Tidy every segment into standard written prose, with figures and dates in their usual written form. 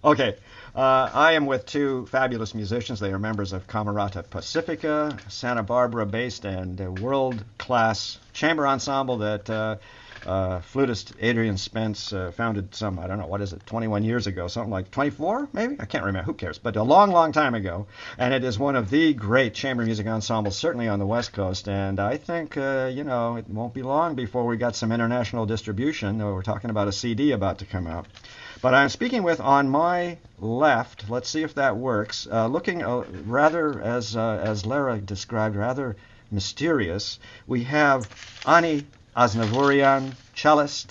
Okay. I am with two fabulous musicians. They are members of Camerata Pacifica, Santa Barbara based and world class chamber ensemble that flutist Adrian Spence founded some, I don't know, what is it, 21 years ago, something like 24 maybe? I can't remember. Who cares? But a long, long time ago. And it is one of the great chamber music ensembles, certainly on the West Coast. And I think, it won't be long before we got some international distribution. We're talking about a CD about to come out. But I'm speaking with on my left. Let's see if that works. Looking rather, as Lera described, rather mysterious. We have Ani Aznavoorian, cellist,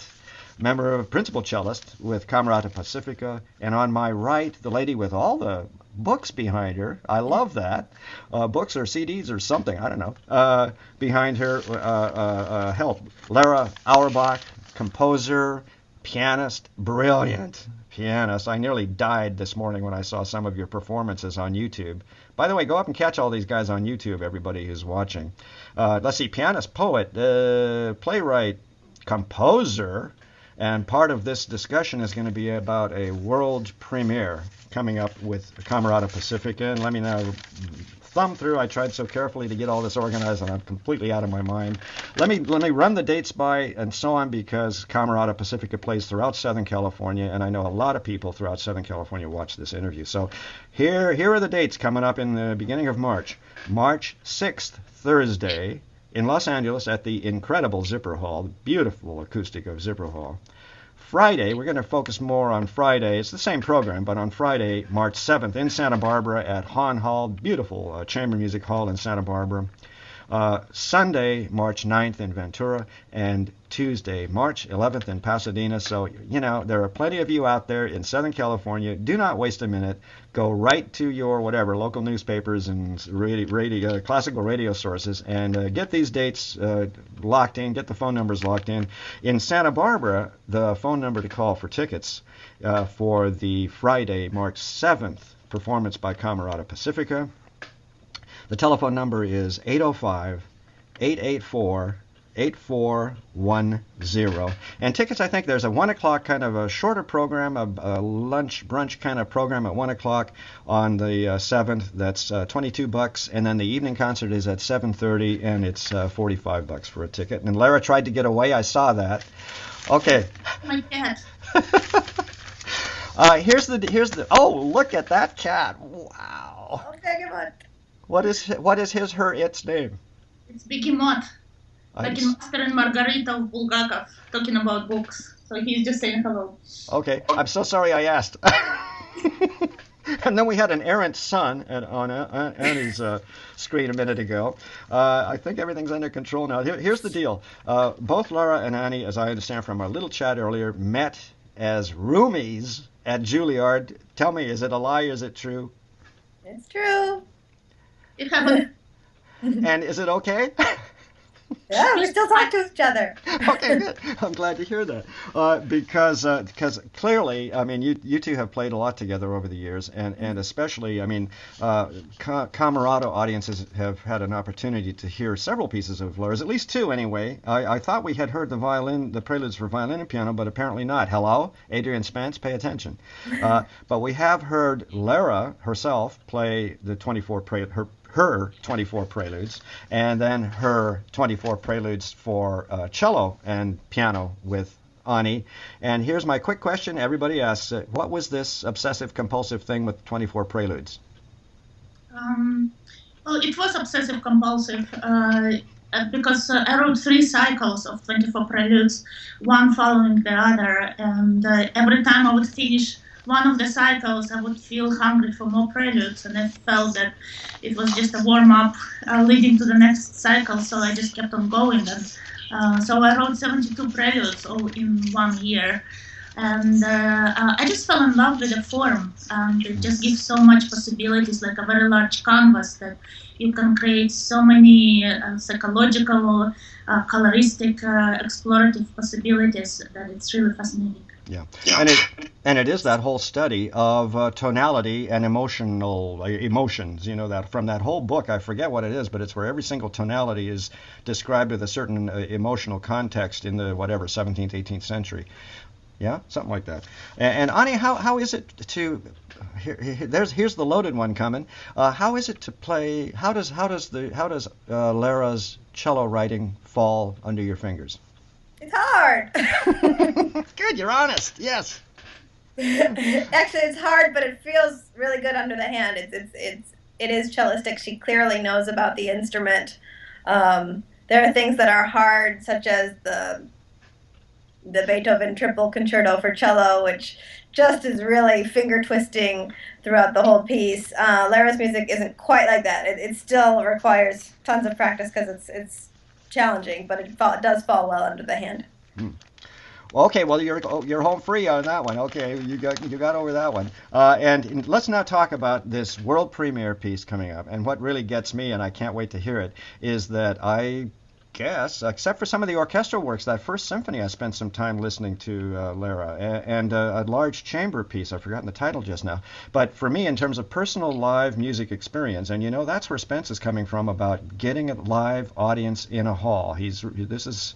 principal cellist with Camerata Pacifica, and on my right, the lady with all the books behind her. I love that. Books or CDs or something, I don't know. Behind her, help. Lera Auerbach, composer, pianist, brilliant pianist. I nearly died this morning when I saw some of your performances on YouTube. By the way, go up and catch all these guys on YouTube, everybody who's watching. Let's see, pianist, poet, playwright, composer, and part of this discussion is going to be about a world premiere coming up with Camerata Pacifica. And let me now thumb through. I tried so carefully to get all this organized, and I'm completely out of my mind. Let me run the dates by and so on, because Camerata Pacifica plays throughout Southern California, and I know a lot of people throughout Southern California watch this interview. So here are the dates coming up in the beginning of March. March 6th, Thursday, in Los Angeles at the incredible Zipper Hall, the beautiful acoustic of Zipper Hall. Friday, we're going to focus more on Friday. It's the same program, but on Friday, March 7th, in Santa Barbara at Hahn Hall, beautiful chamber music hall in Santa Barbara. Sunday, March 9th in Ventura, and Tuesday, March 11th in Pasadena. So, there are plenty of you out there in Southern California. Do not waste a minute. Go right to your local newspapers and classical radio sources and get these dates locked in, get the phone numbers locked in. In Santa Barbara, the phone number to call for tickets for the Friday, March 7th performance by Camerata Pacifica. The telephone number is 805-884-8410. And tickets, I think there's a 1 o'clock kind of a shorter program, a lunch, brunch kind of program at 1 o'clock on the 7th. That's $22. And then the evening concert is at 7:30, and it's $45 for a ticket. And Lera tried to get away. I saw that. Okay. My cat. Here's the. Oh, look at that cat! Wow. Okay, come on. What is its name? It's Behemoth. I Like in Master and Margarita of Bulgakov, talking about books. So he's just saying hello. Okay, I'm so sorry I asked. And then we had an errant son on Annie's screen a minute ago. I think everything's under control now. Here's the deal. Both Lera and Annie, as I understand from our little chat earlier, met as roomies at Juilliard. Tell me, is it a lie or is it true? It's true. It happened. And is it okay? Yeah, we still talk to each other. Okay, good. I'm glad to hear that. Because clearly, I mean, you two have played a lot together over the years, and especially, I mean, Camerata audiences have had an opportunity to hear several pieces of Lera's, at least two anyway. I thought we had heard the preludes for violin and piano, but apparently not. Hello, Adrian Spence, pay attention. But we have heard Lera herself play the 24 her 24 preludes, and then her 24 preludes for cello and piano with Ani. And here's my quick question. Everybody asks, what was this obsessive-compulsive thing with 24 preludes? Well, it was obsessive-compulsive because I wrote 3 cycles of 24 preludes, one following the other, and every time I would finish one of the cycles, I would feel hungry for more preludes, and I felt that it was just a warm-up leading to the next cycle, so I just kept on going. And so I wrote 72 preludes all in 1 year, and I just fell in love with the form. It just gives so much possibilities, like a very large canvas that you can create so many psychological, coloristic, explorative possibilities that it's really fascinating. Yeah, and it is that whole study of tonality and emotions. That from that whole book, I forget what it is, but it's where every single tonality is described with a certain emotional context in the 17th, 18th century. Yeah, something like that. And Ani, how is it to here's the loaded one coming. How is it to play? How does Lera's cello writing fall under your fingers? It's hard. Good, you're honest. Yes. Actually, it's hard, but it feels really good under the hand. It is cellistic. She clearly knows about the instrument. There are things that are hard, such as the Beethoven Triple Concerto for cello, which just is really finger twisting throughout the whole piece. Lera's music isn't quite like that. It still requires tons of practice because it's challenging, but it does fall well under the hand. Hmm. Well, okay, well you're home free on that one. Okay, you got over that one. And let's now talk about this world premiere piece coming up. And what really gets me, and I can't wait to hear it, is that I guess, except for some of the orchestral works, that first symphony I spent some time listening to Lera, and a large chamber piece. I've forgotten the title just now. But for me, in terms of personal live music experience, and that's where Spence is coming from about getting a live audience in a hall. This is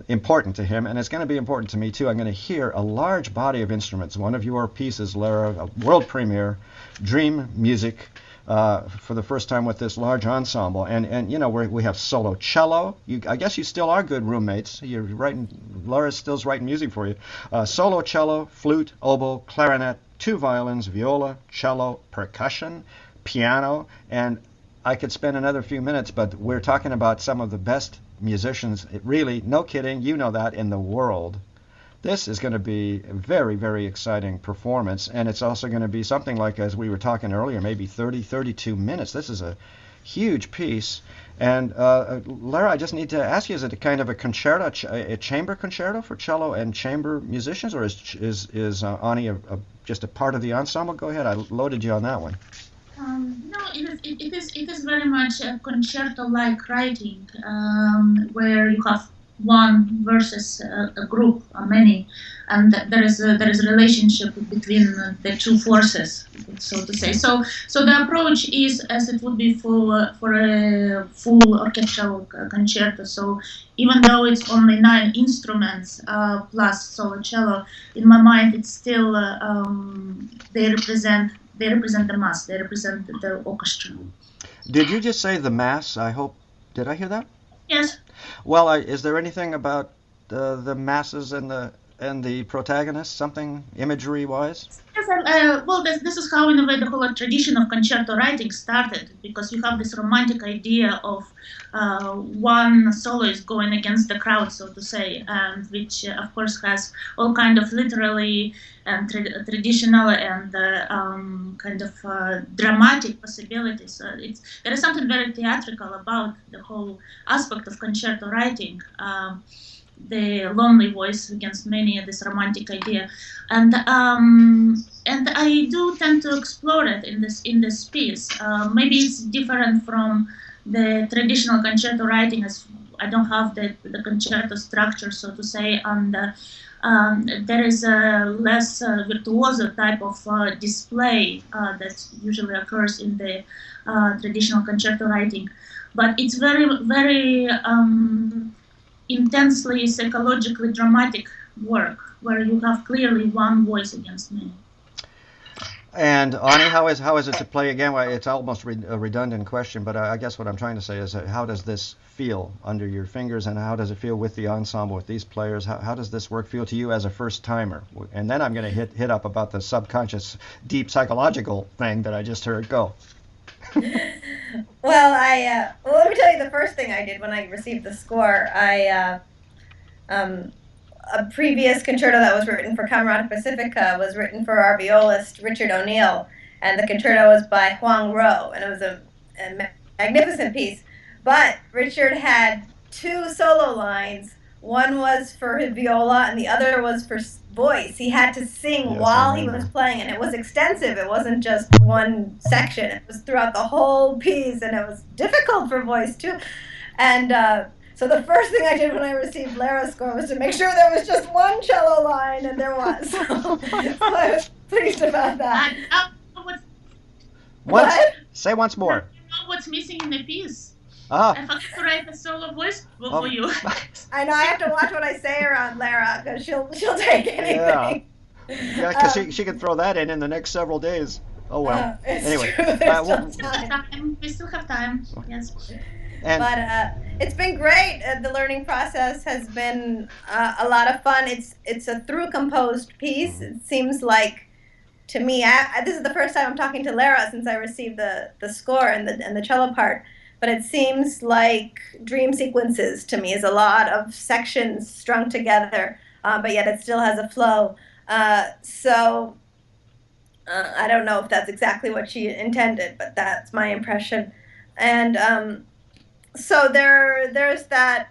important to him, and it's going to be important to me too. I'm going to hear a large body of instruments. One of your pieces, Lera, a world premiere, dream music, for the first time with this large ensemble, and we have solo cello. I guess you still are good roommates. You're writing. Lera's still writing music for you. Solo cello, flute, oboe, clarinet, 2 violins, viola, cello, percussion, piano, and I could spend another few minutes, but we're talking about some of the best musicians, really, no kidding, that, in the world. This is going to be a very, very exciting performance, and it's also going to be something like, as we were talking earlier, maybe 30, 32 minutes. This is a huge piece. And Lera, I just need to ask you, is it a kind of a concerto, a chamber concerto for cello and chamber musicians, or is Ani just a part of the ensemble? Go ahead, I loaded you on that one. No, it is very much a concerto-like writing, where you have one versus a group, many, and there is a relationship between the two forces, so to say. So the approach is as it would be for a full orchestral concerto. So even though it's only 9 instruments plus solo cello, in my mind it's still they represent the mass. They represent the orchestra. Did you just say the mass? Did I hear that? Yes. Well, is there anything about the masses and the protagonist, something imagery-wise? Yes, well, this is how, in a way, the whole tradition of concerto writing started, because you have this romantic idea of one soloist going against the crowd, so to say, and which, of course, has all kind of literally and traditional and kind of dramatic possibilities. There is something very theatrical about the whole aspect of concerto writing. The lonely voice against many, this romantic idea, and I do tend to explore it in this piece. Maybe it's different from the traditional concerto writing, as I don't have the concerto structure, so to say, and there is a less virtuoso type of display that usually occurs in the traditional concerto writing, but it's very, very intensely psychologically dramatic work where you have clearly one voice against many. And Ani, how is it to play again? Well, it's almost a redundant question, but I guess what I'm trying to say is how does this feel under your fingers, and how does it feel with the ensemble, with these players? How does this work feel to you as a first timer? And then I'm going to hit up about the subconscious, deep psychological thing that I just heard. Go. Well, let me tell you the first thing I did when I received the score. A previous concerto that was written for Camerata Pacifica was written for our violist Richard O'Neill, and the concerto was by Huang Ro, and it was a magnificent piece. But Richard had 2 solo lines. One was for his viola, and the other was for voice. He had to sing while he was playing, and it was extensive. It wasn't just one section. It was throughout the whole piece, and it was difficult for voice too. And so the first thing I did when I received Lera's score was to make sure there was just one cello line, and there was. So I was pleased about that. What? Say once more. What's missing in the piece? Ah, I forgot to write a solo voice for um, you. I know I have to watch what I say around Lera because she'll take yeah, anything. yeah, because she could throw that in the next several days. Oh well. It's Anyway, true. There's still well, time. We still have time. Yes. and But it's been great. The learning process has been a lot of fun. It's a through composed piece. mhm. It seems like to me, this is the first time I'm talking to Lera since I received the score and the cello part. But it seems like dream sequences to me is a lot of sections strung together, but yet it still has a flow. I don't know if that's exactly what she intended, but that's my impression. And so there's that.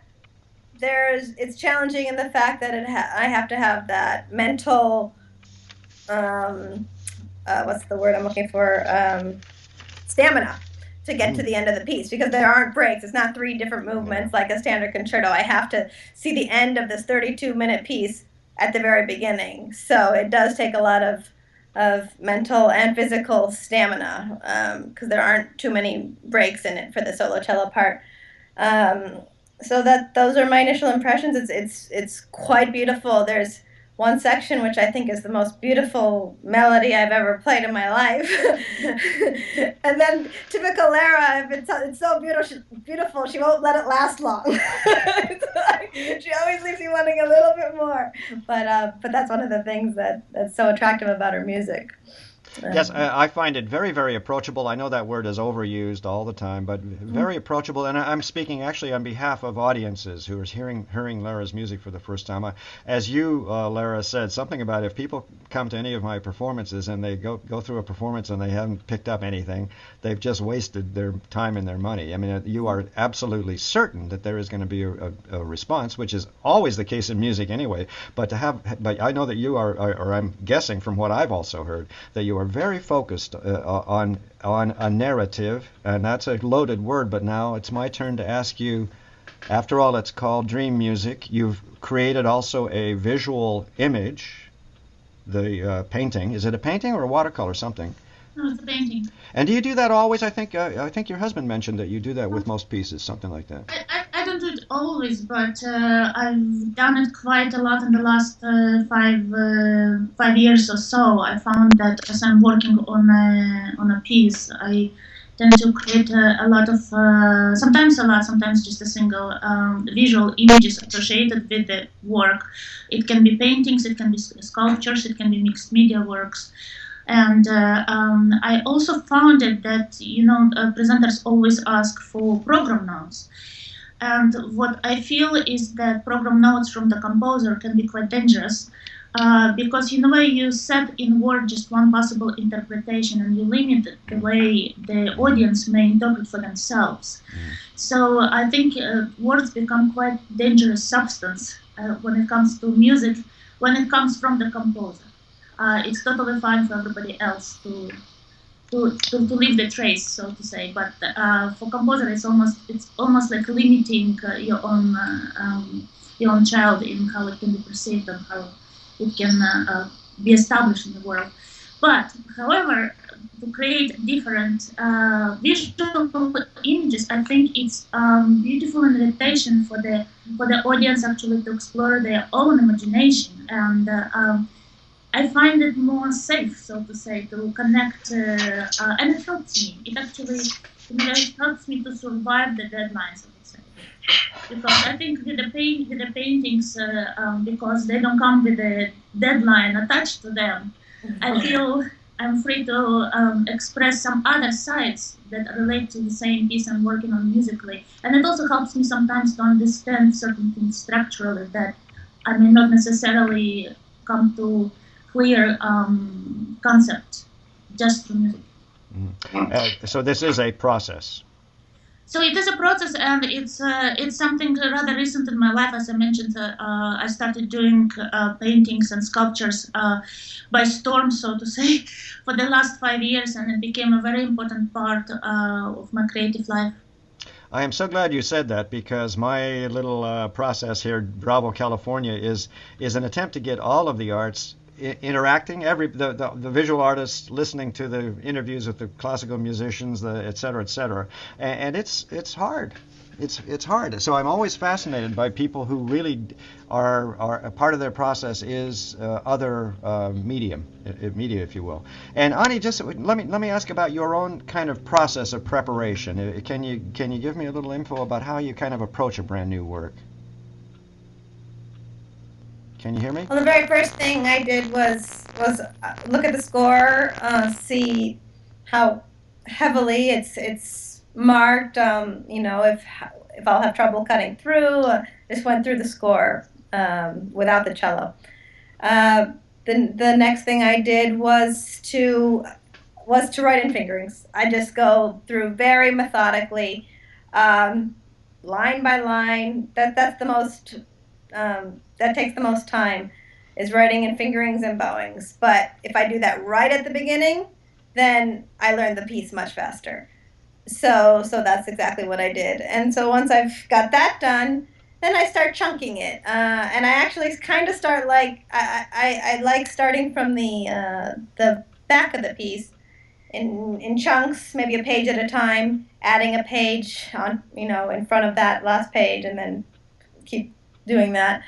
There's it's challenging in the fact that I have to have that mental um, what's the word I'm looking for? Stamina to get to Mm. the end of the piece because there aren't breaks. It's not three different Yeah. movements like a standard concerto. I have to see the end of this 32-minute piece at the very beginning. So it does take a lot of mental and physical stamina because there aren't too many breaks in it for the solo cello part. Um, so that those are my initial impressions. It's quite beautiful. There's one section which I think is the most beautiful melody I've ever played in my life. And then typical Lara, if it's so beautiful, she won't let it last long. She always leaves you wanting a little bit more. But that's one of the things that's so attractive about her music. Yes, Um, I find it very, very approachable. I know that word is overused all the time, but very approachable. And I'm speaking actually on behalf of audiences who are hearing Lera's music for the first time. As you, Lera, said something about if people come to any of my performances and they go through a performance and they haven't picked up anything, they've just wasted their time and their money. I mean, you are absolutely certain that there is going to be a response, which is always the case in music anyway. But I know that you are, or I'm guessing from what I've also heard, that you are very focused on a narrative, and that's a loaded word. But now it's my turn to ask you. After all, it's called dream music. You've created also a visual image, the painting. Is it a painting or a watercolor? Something. No, it's a painting. And do you do that always? I think your husband mentioned that you do that with most pieces, something like that. I don't do it always, but I've done it quite a lot in the last 5 years or so. I found that as I'm working on a piece, I tend to create a lot of sometimes a lot, sometimes just a single visual images associated with the work. It can be paintings, it can be sculptures, it can be mixed media works. And I also found it that presenters always ask for program notes, and what I feel is that program notes from the composer can be quite dangerous because in a way you set in word just one possible interpretation and you limit the way the audience may interpret for themselves. So I think words become quite dangerous substance when it comes to music, when it comes from the composer. It's totally fine for everybody else to leave the trace, so to say. But for composer, it's almost like limiting your own child in how it can be perceived and how it can be established in the world. But however, to create different visual images, I think it's beautiful invitation for the audience actually to explore their own imagination and. I find it more safe, so to say, to connect, and it helps me. It helps me to survive the deadlines, I would say, because I think with the paintings, because they don't come with a deadline attached to them, I feel I'm free to express some other sides that relate to the same piece I'm working on musically, and it also helps me sometimes to understand certain things structurally that I may not necessarily come to clear concept just through music. So this is a process. So it is a process, and it's something rather recent in my life. As I mentioned, I started doing paintings and sculptures by storm, so to say, for the last 5 years, and it became a very important part of my creative life. I am so glad you said that because my little process here, Bravo, California, is an attempt to get all of the arts interacting, the visual artists listening to the interviews with the classical musicians, et cetera, et cetera, and it's hard. It's hard. So I'm always fascinated by people who really are a part of their process is other media, if you will. And Ani, just let me ask about your own kind of process of preparation. Can you give me a little info about how you kind of approach a brand new work? Can you hear me? Well, the very first thing I did was look at the score, see how heavily it's marked. If I'll have trouble cutting through. Just went through the score without the cello. The next thing I did was to write in fingerings. I just go through very methodically, line by line. That's the most. That takes the most time, is writing in fingerings and bowings. But if I do that right at the beginning, then I learn the piece much faster. So that's exactly what I did. And so once I've got that done, then I start chunking it. And I actually kind of start like I like starting from the back of the piece in chunks, maybe a page at a time, adding a page on in front of that last page, and then keep doing that.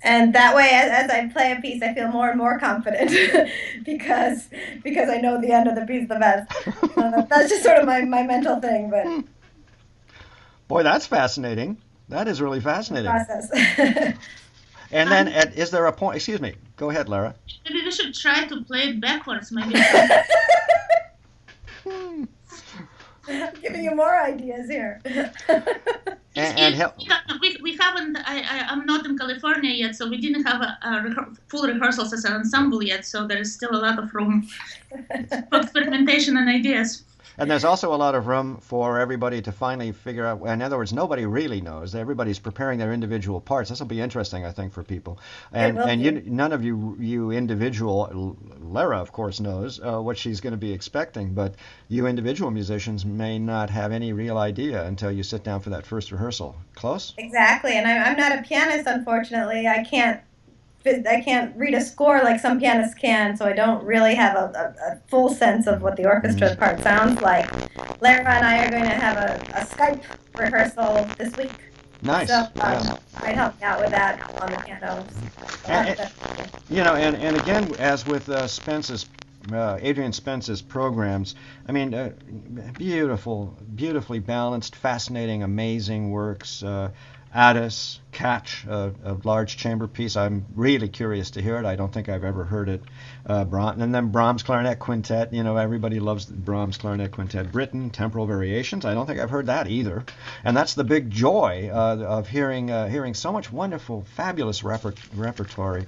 And that way, as I play a piece, I feel more and more confident because I know the end of the piece the best. That's just sort of my mental thing. But boy, that's fascinating. That is really fascinating. Process. And then, is there a point? Excuse me. Go ahead, Lera. Maybe we should try to play it backwards. Maybe. I'm giving you more ideas here. We haven't. I'm not in California yet, so we didn't have full rehearsals as an ensemble yet. So there is still a lot of room for experimentation and ideas. And there's also a lot of room for everybody to finally figure out. In other words, nobody really knows. Everybody's preparing their individual parts. This will be interesting, I think, for people. And none of you individual, Lera, of course, knows what she's going to be expecting. But you individual musicians may not have any real idea until you sit down for that first rehearsal. Close? Exactly. And I'm not a pianist, unfortunately. I can't read a score like some pianists can, so I don't really have a full sense of what the orchestra part sounds like. Lera and I are going to have a Skype rehearsal this week. Nice. So I'd help you out with that on the piano. And again, as with Adrian Spence's programs, I mean, beautifully balanced, fascinating, amazing works. Addis, Catch, a large chamber piece. I'm really curious to hear it. I don't think I've ever heard it. And then Brahms Clarinet Quintet. Everybody loves the Brahms Clarinet Quintet. Britten, Temporal Variations. I don't think I've heard that either. And that's the big joy of hearing so much wonderful, fabulous repertory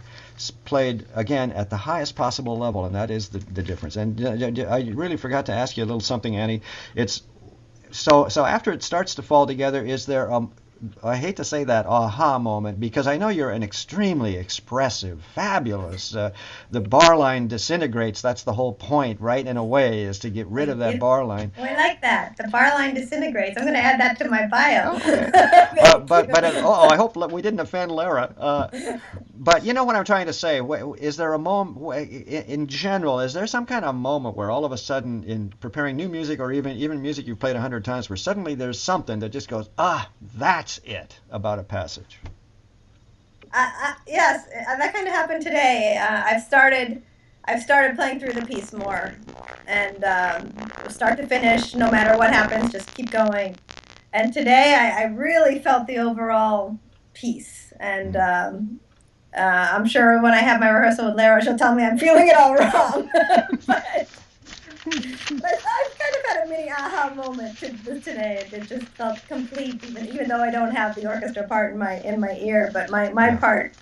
played, again, at the highest possible level, and that is the difference. And I really forgot to ask you a little something, Annie. It's so after it starts to fall together, is there I hate to say that aha moment, because I know you're an extremely expressive, fabulous. The bar line disintegrates. That's the whole point, right? In a way, is to get rid of that bar line. Oh, I like that. The bar line disintegrates. I'm going to add that to my bio. Okay. I hope we didn't offend Lera. But you know what I'm trying to say? Is there a moment, in general, is there some kind of moment where all of a sudden, in preparing new music or even music you've played 100 times, where suddenly there's something that just goes, that's it about a passage? Yes, that kind of happened today. I've started playing through the piece more, and start to finish, no matter what happens, just keep going. And today I really felt the overall piece, and I'm sure when I have my rehearsal with Lera, she'll tell me I'm feeling it all wrong. But I've kind of had a mini aha moment today. It just felt complete, even though I don't have the orchestra part in my ear. But my part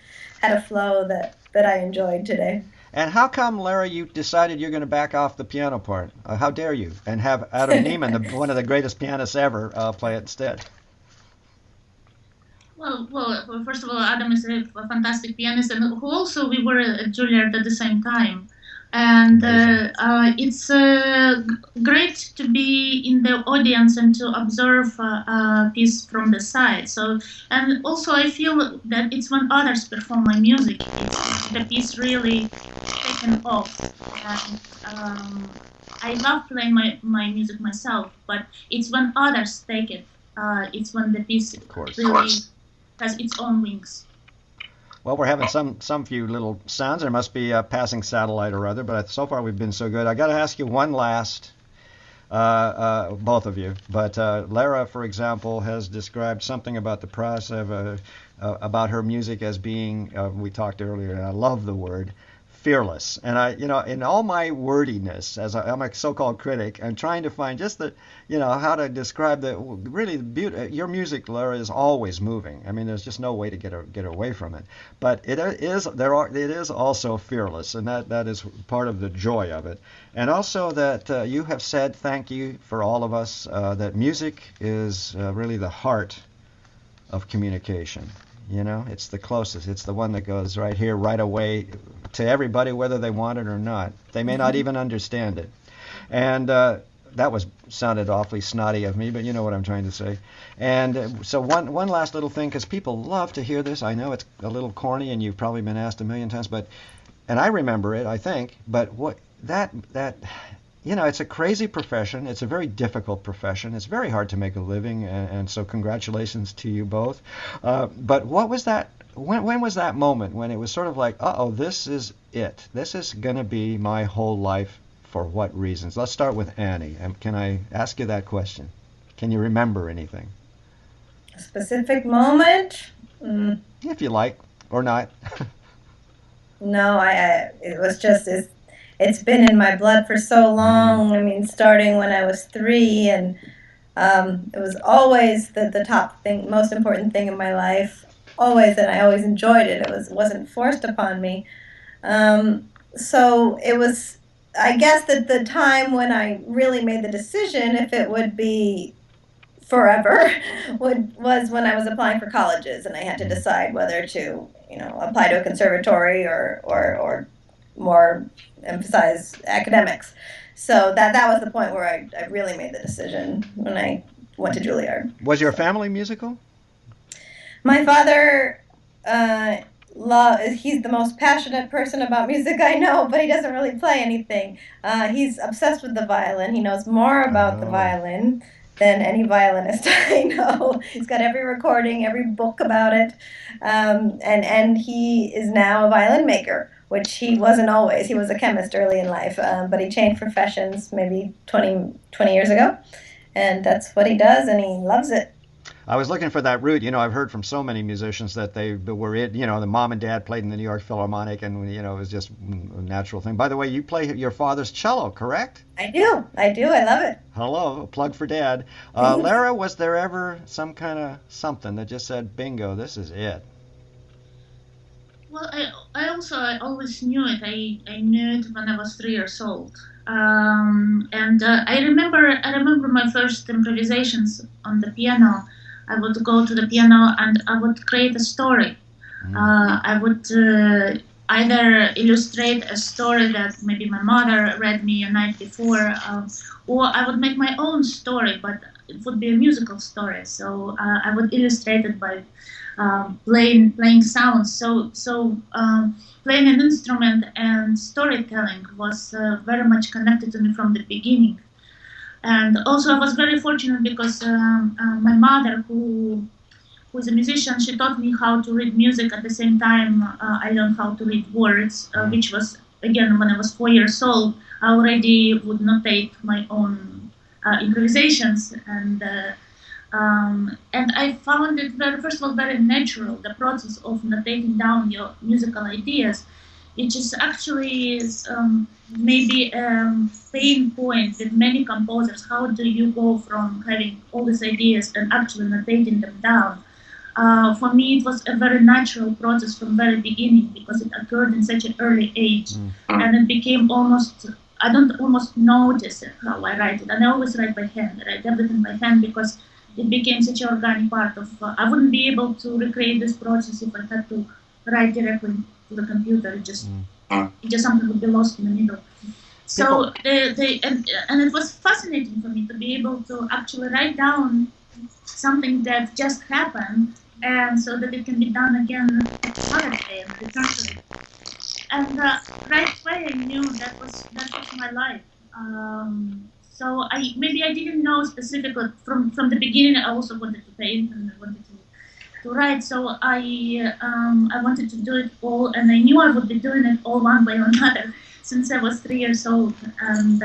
had a flow that I enjoyed today. And how come, Lera, you decided you're going to back off the piano part? How dare you? And have Adam Neiman, one of the greatest pianists ever, play it instead? Well, first of all, Adam is a fantastic pianist, and who also we were at Juilliard at the same time. And it's great to be in the audience and to observe a piece from the side. So, and also I feel that it's when others perform my music, it's the piece really taken off. And I love playing my music myself, but it's when others take it. It's when the piece really has its own wings. Well, we're having some few little sounds. There must be a passing satellite or other, but so far we've been so good. I got to ask you one last, both of you. But Lera, for example, has described something about the process about her music as being. We talked earlier, and I love the word fearless. And I, in all my wordiness, as I'm a so-called critic, I'm trying to find just the, how to describe the really the beauty. Your music, Lera, is always moving. I mean, there's just no way to get away from it. But it is also fearless, and that is part of the joy of it. And also that you have said, thank you for all of us, that music is really the heart of communication. It's the closest. It's the one that goes right here, right away to everybody, whether they want it or not. They may not even understand it. And that sounded awfully snotty of me, but you know what I'm trying to say. And so one last little thing, because people love to hear this. I know it's a little corny, and you've probably been asked a million times, and I remember it, I think. But what that it's a crazy profession. It's a very difficult profession. It's very hard to make a living, and so congratulations to you both. But what was that? When was that moment when it was sort of like, this is it. This is going to be my whole life. For what reasons? Let's start with Annie. Can I ask you that question? Can you remember anything? A specific moment? If you like, or not. No, it was just it's been in my blood for so long. I mean, starting when I was 3, and it was always the top thing, most important thing in my life. Always, and I always enjoyed it. It wasn't forced upon me. So it was, I guess, that the time when I really made the decision if it would be forever was when I was applying for colleges, and I had to decide whether to, apply to a conservatory or more emphasize academics. So that was the point where I really made the decision when I went to Juilliard. Was your family musical? My father, he's the most passionate person about music I know, but he doesn't really play anything. He's obsessed with the violin. He knows more about the violin than any violinist I know. He's got every recording, every book about it, and he is now a violin maker, which he wasn't always. He was a chemist early in life, but he changed professions maybe 20 years ago, and that's what he does, and he loves it. I was looking for that root. I've heard from so many musicians that they were the mom and dad played in the New York Philharmonic, and it was just a natural thing. By the way, you play your father's cello, correct? I do. I love it. Hello, a plug for Dad. Lera, was there ever some kind of something that just said, bingo, this is it? Well, I always knew it. I knew it when I was 3 years old. And I remember my first improvisations on the piano. I would go to the piano and I would create a story. I would either illustrate a story that maybe my mother read me a night before, or I would make my own story, but it would be a musical story. So I would illustrate it by playing sounds. So playing an instrument and storytelling was very much connected to me from the beginning. And also I was very fortunate because my mother, who was a musician, she taught me how to read music. At the same time, I learned how to read words, which was, again, when I was 4 years old, I already would notate my own improvisations. And I found it first of all, very natural, the process of notating down your musical ideas. It is actually maybe a pain point with many composers. How do you go from having all these ideas and actually notating them down? For me, it was a very natural process from very beginning because it occurred in such an early age, and it became I don't almost notice how I write it, and I always write by hand. I write everything by hand because it became such an organic part of. I wouldn't be able to recreate this process if I had to write directly to the computer. It just just something would be lost in the middle. So and it was fascinating for me to be able to actually write down something that just happened, and so that it can be done again another day and return to it. And right away I knew that was my life. So I didn't know specifically from the beginning. I also wanted to paint and I wanted to write. So I wanted to do it all, and I knew I would be doing it all one way or another since I was 3 years old. And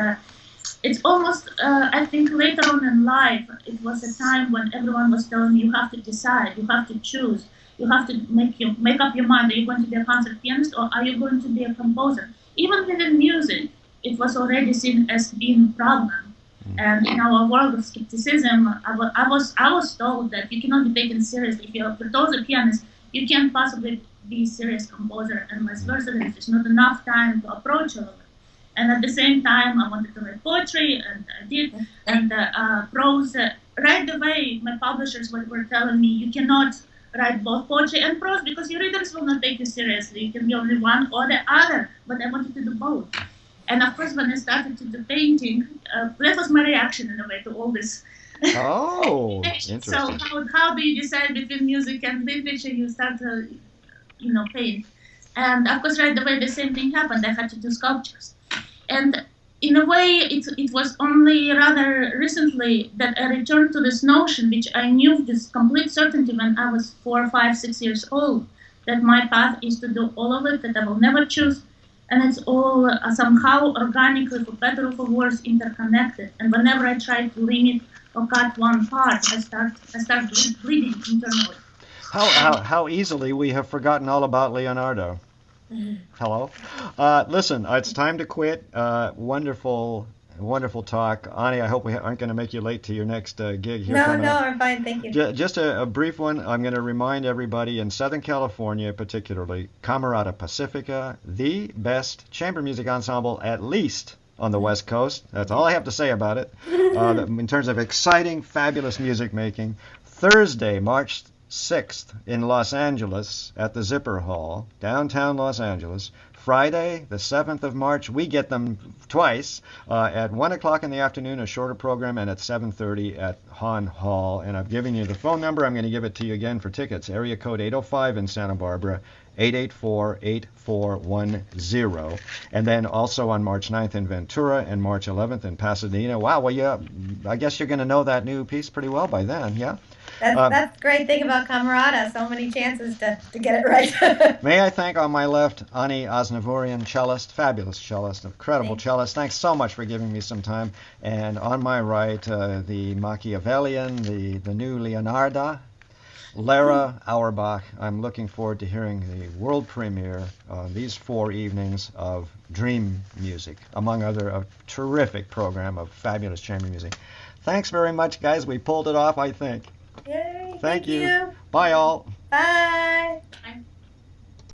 it's almost I think later on in life it was a time when everyone was telling me you have to decide, you have to choose, you have to make up your mind. Are you going to be a concert pianist or are you going to be a composer? Even within music, it was already seen as being a problem. And in our world of skepticism, I was told that you cannot be taken seriously. If you're told a pianist, you can't possibly be a serious composer, and vice versa. There's not enough time to approach all of it. And at the same time, I wanted to write poetry, and I did, and prose. Right away, my publishers were telling me, you cannot write both poetry and prose because your readers will not take you seriously. You can be only one or the other, but I wanted to do both. And of course, when I started to do painting, that was my reaction in a way to all this. Oh, interesting. So how do you decide between music and literature? You start to, paint. And of course, right away, the same thing happened. I had to do sculptures. And in a way, it was only rather recently that I returned to this notion, which I knew with this complete certainty when I was 4, 5, 6 years old, that my path is to do all of it, that I will never choose. And it's all somehow organically, for better or for worse, interconnected. And whenever I try to limit or cut one part, I start bleeding internally. How easily we have forgotten all about Leonardo. Hello. Listen, it's time to quit. Wonderful talk. Ani, I hope we aren't going to make you late to your next gig here. No, I'm fine, thank you. Just a brief one. I'm going to remind everybody in Southern California, particularly, Camerata Pacifica, the best chamber music ensemble, at least on the West Coast. That's all I have to say about it. In terms of exciting, fabulous music making. Thursday, March 6th in Los Angeles at the Zipper Hall, downtown Los Angeles. Friday, the 7th of March, we get them twice, at 1 o'clock in the afternoon, a shorter program, and at 7:30 at Hahn Hall. And I've given you the phone number. I'm going to give it to you again for tickets. Area code 805 in Santa Barbara, 884-8410. And then also on March 9th in Ventura and March 11th in Pasadena. Wow, well, yeah, I guess you're going to know that new piece pretty well by then, yeah? That's the great thing about Camerata, so many chances to get it right. May I thank on my left Ani Aznavoorian, cellist, fabulous cellist, incredible cellist. Thanks so much for giving me some time. And on my right, the Machiavellian, the new Leonarda, Lera Auerbach. I'm looking forward to hearing the world premiere these 4 evenings of Dream Music, among other, a terrific program of fabulous chamber music. Thanks very much, guys. We pulled it off, I think. Yay, Thank you. Bye, all. Bye.